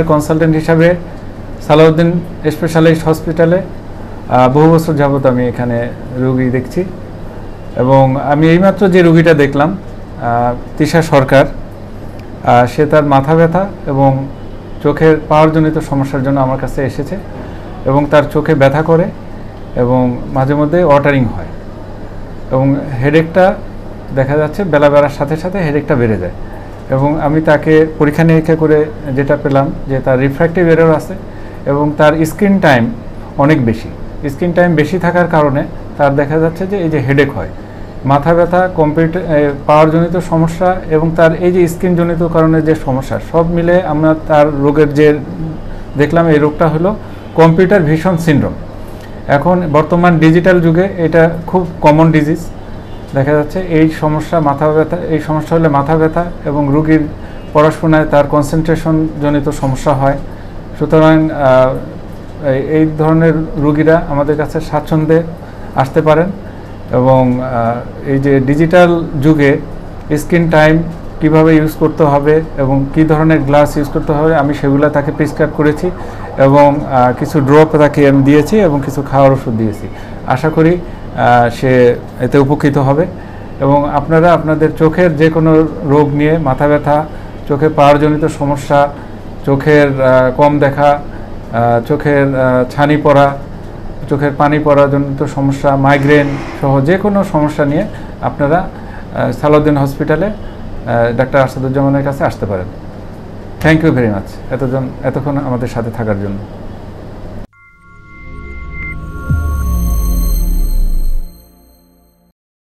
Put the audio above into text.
Consultant হিসাবে Salauddin specialist হসপিটালে বহু বছর যাবত আমি এখানে রোগী দেখছি এবং আমি এইমাত্র যে রোগীটা দেখলাম তিশা সরকার, সে তার মাথা ব্যথা এবং চোখের পাওয়ারজনিত সমস্যার জন্য আমার কাছে এসেছে এবং তার চোখে ব্যথা করে এবং মাঝে মধ্যে ওয়াটারিং হয় এবং হেডেকটা দেখা যাচ্ছে বেলা বাড়ার সাথে সাথে হেডেকটা বেড়ে যায় এবং আমি তাকে পরীক্ষা নিরীক্ষা করে যেটা পেলাম যে তার রিফ্র্যাক্টিভ এরর আছে এবং তার স্ক্রিন টাইম অনেক বেশি। স্ক্রিন টাইম বেশি থাকার কারণে তার দেখা যাচ্ছে যে এই যে হেডেক হয়, মাথা ব্যথা, কম্পিউটার পাওয়ারজনিত সমস্যা এবং তার এই যে স্ক্রিনজনিত কারণে যে সমস্যা, সব মিলে আমরা তার রোগের যে দেখলাম এই রোগটা হলো কম্পিউটার ভিশন সিনড্রোম। এখন বর্তমান ডিজিটাল যুগে এটা খুব কমন ডিজিজ দেখা যাচ্ছে। এই সমস্যা মাথা ব্যথা, এই সমস্যা হলে মাথা ব্যথা এবং রোগীর পড়াশোনায় তার কনসেন্ট্রেশন জনিত সমস্যা হয়। সুতরাং এই ধরনের রোগীরা আমাদের কাছে স্বাচ্ছন্দ্যে আসতে পারেন এবং এই যে ডিজিটাল যুগে স্ক্রিন টাইম কিভাবে ইউজ করতে হবে এবং কি ধরনের গ্লাস ইউজ করতে হবে আমি সেগুলো তাকে প্রেসক্রাইব করেছি এবং কিছু ড্রপ তাকে আমি দিয়েছি এবং কিছু খাওয়ার ওষুধ দিয়েছি। আশা করি সে এতে উপকৃত হবে এবং আপনারা আপনাদের চোখের যে কোনো রোগ নিয়ে, মাথা ব্যথা, চোখে পাওয়ারজনিত সমস্যা, চোখের কম দেখা, চোখের ছানি পড়া, চোখের পানি পড়াজনিত সমস্যা, মাইগ্রেন সহ যে কোনো সমস্যা নিয়ে আপনারা সালাউদ্দিন হসপিটালে ডাক্তার আসাদুজ্জামানের কাছে আসতে পারেন। থ্যাংক ইউ ভেরি মাচ এতক্ষণ আমাদের সাথে থাকার জন্য।